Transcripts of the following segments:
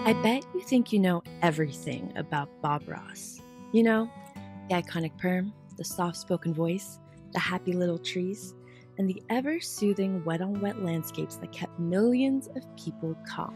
I bet you think you know everything about Bob Ross. You know, the iconic perm, the soft spoken voice, the happy little trees, and the ever soothing wet on wet landscapes that kept millions of people calm.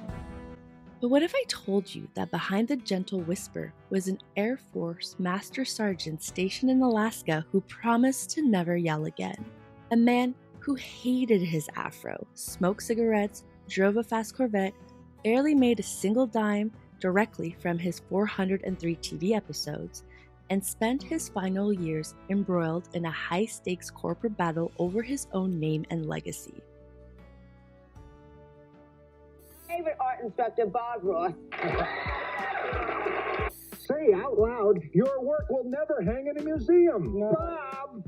But what if I told you that behind the gentle whisper was an Air Force Master Sergeant stationed in Alaska who promised to never yell again? A man who hated his afro, smoked cigarettes, drove a fast Corvette, barely made a single dime directly from his 403 TV episodes, and spent his final years embroiled in a high stakes corporate battle over his own name and legacy. Favorite art instructor, Bob Ross. Say out loud, your work will never hang in a museum. No. Bob!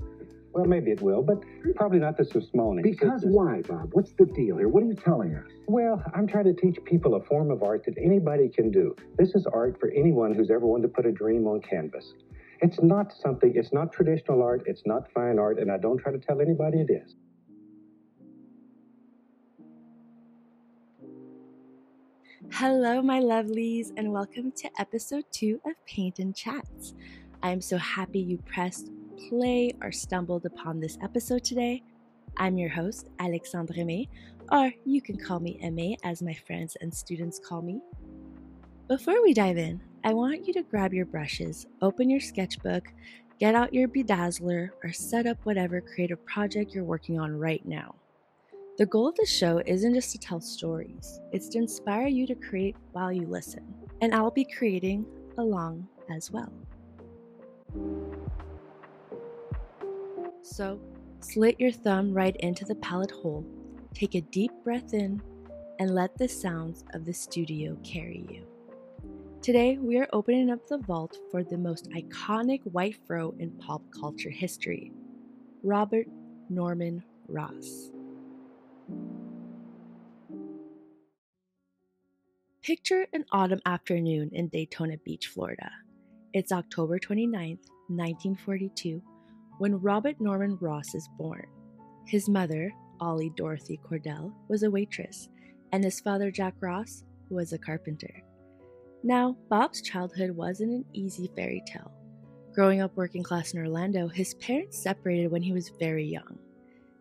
Well, maybe it will, but probably not the Smithsonian. Because why, Bob? What's the deal here? What are you telling us? Well, I'm trying to teach people a form of art that anybody can do. This is art for anyone who's ever wanted to put a dream on canvas. It's not traditional art, it's not fine art, and I don't try to tell anybody it is. Hello, my lovelies, and welcome to episode 2 of Paint and Chats. I am so happy you pressed play or stumbled upon this episode today. I'm your host, Alexandre Aimée, or you can call me Aimée as my friends and students call me. Before we dive in, I want you to grab your brushes, open your sketchbook, get out your bedazzler, or set up whatever creative project you're working on right now. The goal of the show isn't just to tell stories, it's to inspire you to create while you listen, and I'll be creating along as well. So, slit your thumb right into the palette hole, take a deep breath in, and let the sounds of the studio carry you. Today, we are opening up the vault for the most iconic white fro in pop culture history, Robert Norman Ross. Picture an autumn afternoon in Daytona Beach, Florida. It's October 29th, 1942, when Robert Norman Ross is born. His mother, Ollie Dorothy Cordell, was a waitress, and his father, Jack Ross, was a carpenter. Now, Bob's childhood wasn't an easy fairy tale. Growing up working class in Orlando, his parents separated when he was very young.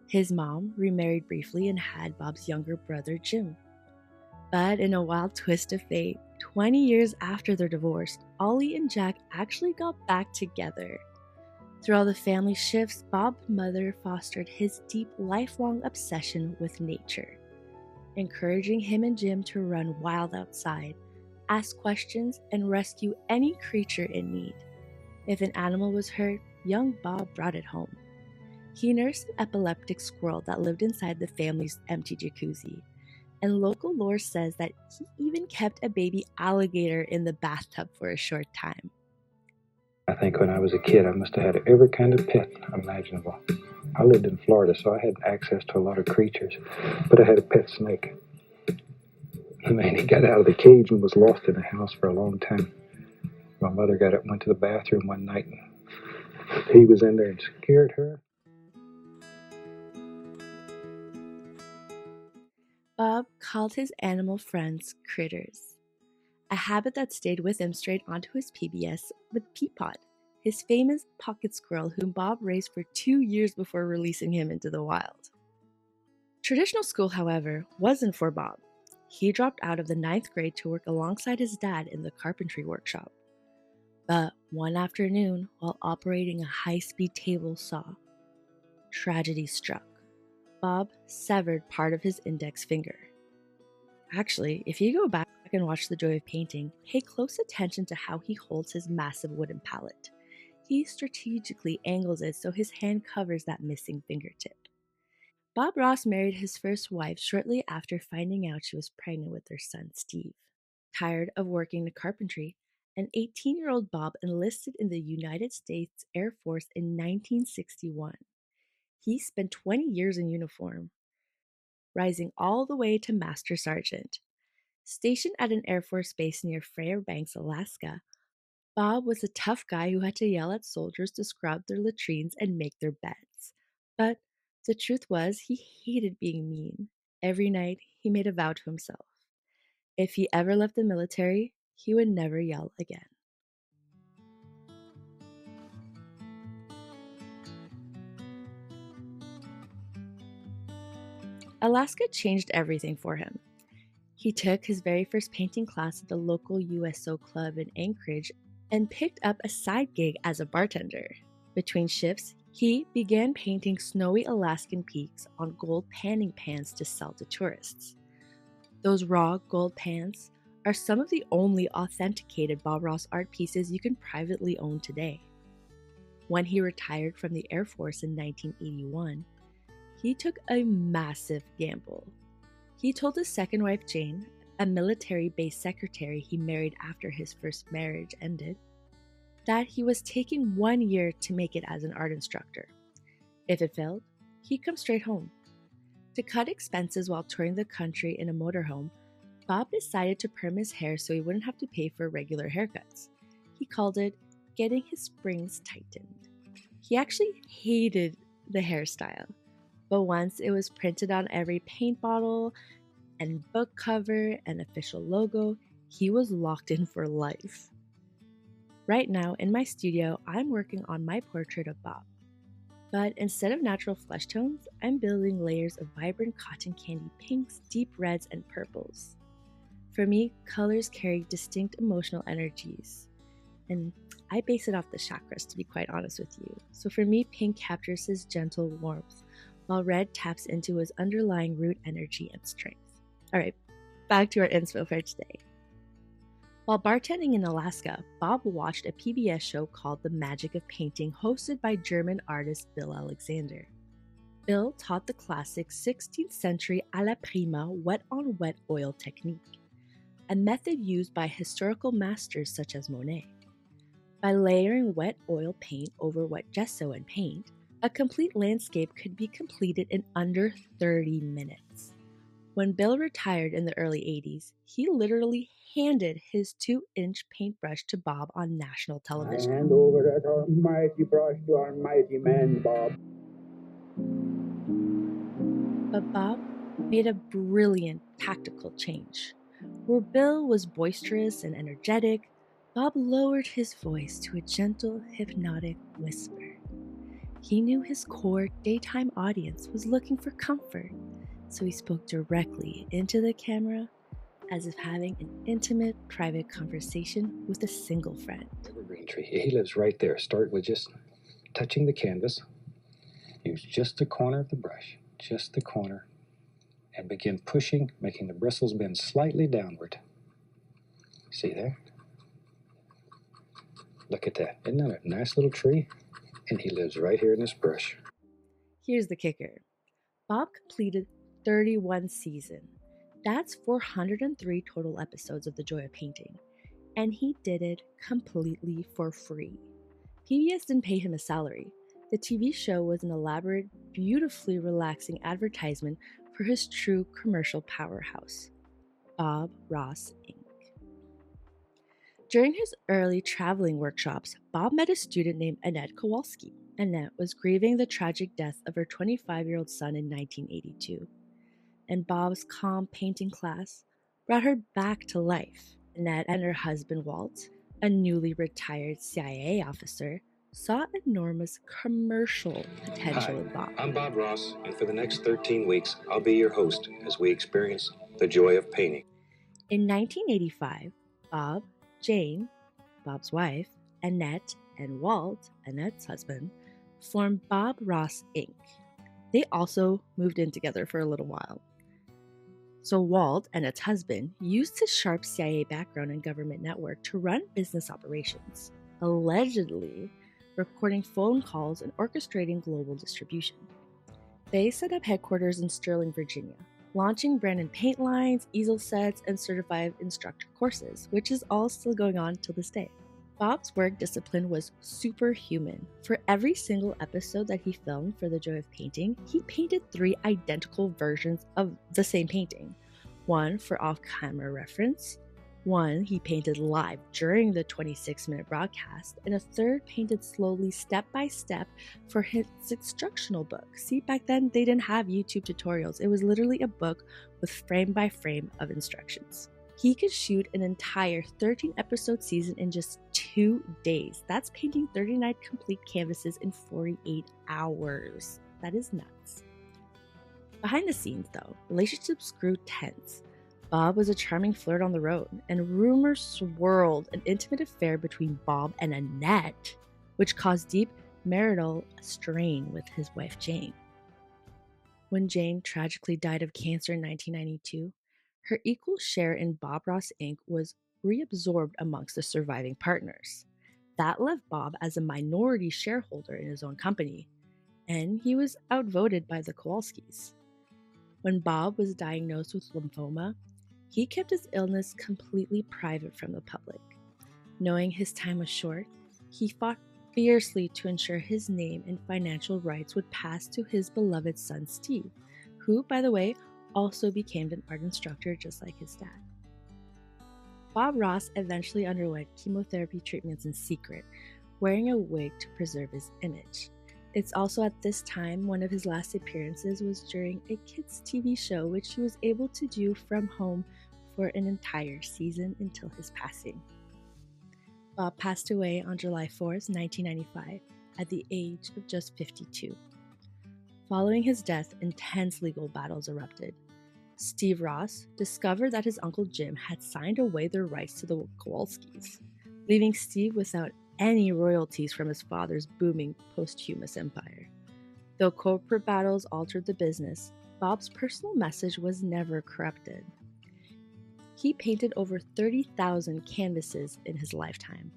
His mom remarried briefly and had Bob's younger brother, Jim. But in a wild twist of fate, 20 years after their divorce, Ollie and Jack actually got back together. Through all the family shifts, Bob's mother fostered his deep, lifelong obsession with nature, encouraging him and Jim to run wild outside, ask questions, and rescue any creature in need. If an animal was hurt, young Bob brought it home. He nursed an epileptic squirrel that lived inside the family's empty jacuzzi, and local lore says that he even kept a baby alligator in the bathtub for a short time. I think when I was a kid, I must have had every kind of pet imaginable. I lived in Florida, so I had access to a lot of creatures, but I had a pet snake. Man, he got out of the cage and was lost in the house for a long time. My mother got up and went to the bathroom one night, and he was in there and scared her. Bob called his animal friends critters, a habit that stayed with him straight onto his PBS with Peapod, his famous pocket squirrel whom Bob raised for 2 years before releasing him into the wild. Traditional school, however, wasn't for Bob. He dropped out of the 9th grade to work alongside his dad in the carpentry workshop. But one afternoon, while operating a high-speed table saw, tragedy struck. Bob severed part of his index finger. Actually, if you go back and watch The Joy of Painting, pay close attention to how he holds his massive wooden palette. He strategically angles it so his hand covers that missing fingertip. Bob Ross married his first wife shortly after finding out she was pregnant with their son, Steve. Tired of working the carpentry, an 18-year-old Bob enlisted in the United States Air Force in 1961. He spent 20 years in uniform, rising all the way to Master Sergeant. Stationed at an Air Force base near Fairbanks, Alaska, Bob was a tough guy who had to yell at soldiers to scrub their latrines and make their beds. But the truth was, he hated being mean. Every night, he made a vow to himself. If he ever left the military, he would never yell again. Alaska changed everything for him. He took his very first painting class at the local USO club in Anchorage and picked up a side gig as a bartender. Between shifts, he began painting snowy Alaskan peaks on gold panning pans to sell to tourists. Those raw gold pans are some of the only authenticated Bob Ross art pieces you can privately own today. When he retired from the Air Force in 1981, he took a massive gamble. He told his second wife, Jane, a military-based secretary he married after his first marriage ended, that he was taking 1 year to make it as an art instructor. If it failed, he'd come straight home. To cut expenses while touring the country in a motorhome, Bob decided to perm his hair so he wouldn't have to pay for regular haircuts. He called it getting his springs tightened. He actually hated the hairstyle, but once it was printed on every paint bottle and book cover and official logo, he was locked in for life. Right now, in my studio, I'm working on my portrait of Bob. But instead of natural flesh tones, I'm building layers of vibrant cotton candy pinks, deep reds, and purples. For me, colors carry distinct emotional energies, and I base it off the chakras, to be quite honest with you. So for me, pink captures his gentle warmth, while red taps into his underlying root energy and strength. All right, back to our inspo for today. While bartending in Alaska, Bob watched a PBS show called The Magic of Painting, hosted by German artist Bill Alexander. Bill taught the classic 16th century à la prima wet-on-wet oil technique, a method used by historical masters such as Monet. By layering wet oil paint over wet gesso and paint, a complete landscape could be completed in under 30 minutes. When Bill retired in the early 80s, he literally handed his 2-inch paintbrush to Bob on national television. Hand over that almighty brush to our mighty man, Bob. But Bob made a brilliant tactical change. Where Bill was boisterous and energetic, Bob lowered his voice to a gentle, hypnotic whisper. He knew his core daytime audience was looking for comfort, so he spoke directly into the camera as if having an intimate, private conversation with a single friend. Evergreen tree. He lives right there. Start with just touching the canvas. Use just the corner of the brush, just the corner, and begin pushing, making the bristles bend slightly downward. See there? Look at that. Isn't that a nice little tree? And he lives right here in this brush. Here's the kicker. Bob completed 31 seasons. That's 403 total episodes of The Joy of Painting. And he did it completely for free. PBS didn't pay him a salary. The TV show was an elaborate, beautifully relaxing advertisement for his true commercial powerhouse, Bob Ross Inc. During his early traveling workshops, Bob met a student named Annette Kowalski. Annette was grieving the tragic death of her 25-year-old son in 1982. And Bob's calm painting class brought her back to life. Annette and her husband Walt, a newly retired CIA officer, saw enormous commercial potential in Bob. I'm Bob Ross, and for the next 13 weeks, I'll be your host as we experience the joy of painting. In 1985, Bob, Jane, Bob's wife, Annette, and Walt, Annette's husband, formed Bob Ross Inc. They also moved in together for a little while. So Walt, Annette's husband, used his sharp CIA background and government network to run business operations, allegedly recording phone calls and orchestrating global distribution. They set up headquarters in Sterling, Virginia, launching branded paint lines, easel sets, and certified instructor courses, which is all still going on till this day. Bob's work discipline was superhuman. For every single episode that he filmed for The Joy of Painting, he painted 3 identical versions of the same painting. One for off-camera reference, one he painted live during the 26-minute broadcast, and a third painted slowly step by step for his instructional book. See, back then they didn't have YouTube tutorials. It was literally a book with frame by frame of instructions. He could shoot an entire 13-episode season in just 2 days. That's painting 39 complete canvases in 48 hours. That is nuts. Behind the scenes, though, relationships grew tense. Bob was a charming flirt on the road, and rumors swirled an intimate affair between Bob and Annette, which caused deep marital strain with his wife Jane. When Jane tragically died of cancer in 1992, her equal share in Bob Ross Inc. was reabsorbed amongst the surviving partners. That left Bob as a minority shareholder in his own company, and he was outvoted by the Kowalskis. When Bob was diagnosed with lymphoma, he kept his illness completely private from the public. Knowing his time was short, he fought fiercely to ensure his name and financial rights would pass to his beloved son Steve, who, by the way, also became an art instructor just like his dad. Bob Ross eventually underwent chemotherapy treatments in secret, wearing a wig to preserve his image. It's also at this time one of his last appearances was during a kids' TV show, which he was able to do from home for an entire season until his passing. Bob passed away on July 4th, 1995, at the age of just 52. Following his death, intense legal battles erupted. Steve Ross discovered that his uncle Jim had signed away their rights to the Kowalskis, leaving Steve without any royalties from his father's booming posthumous empire. Though corporate battles altered the business, Bob's personal message was never corrupted. He painted over 30,000 canvases in his lifetime,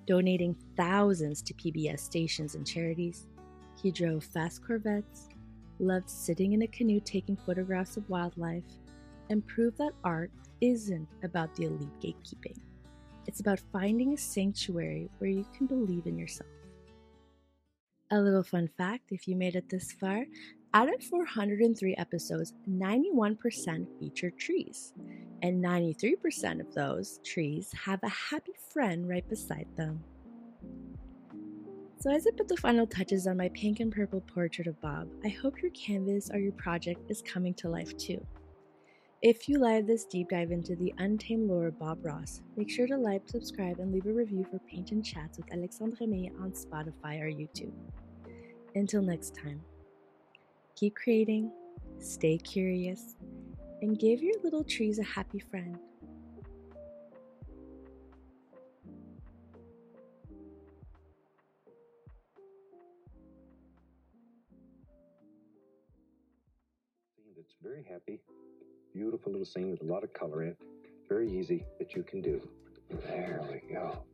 donating thousands to PBS stations and charities. He drove fast Corvettes, loved sitting in a canoe taking photographs of wildlife, and proved that art isn't about the elite gatekeeping. It's about finding a sanctuary where you can believe in yourself. A little fun fact, if you made it this far, out of 403 episodes, 91% feature trees, and 93% of those trees have a happy friend right beside them. So as I put the final touches on my pink and purple portrait of Bob, I hope your canvas or your project is coming to life too. If you like this deep dive into the untamed lore of Bob Ross, make sure to like, subscribe, and leave a review for Paint and Chats with Alexandre Aimée on Spotify or YouTube. Until next time, keep creating, stay curious, and give your little trees a happy friend. It's very happy, beautiful little scene with a lot of color in it. Very easy that you can do. There we go.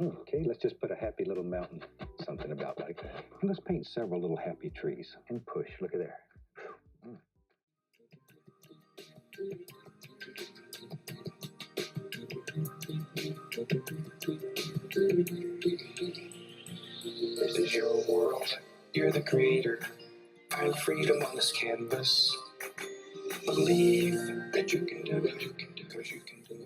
Okay, let's just put a happy little mountain, something about like that. And let's paint several little happy trees and push. Look at there. This is your world. You're the creator. Find freedom on this canvas. Believe that you can do it. You can do it. You can do it.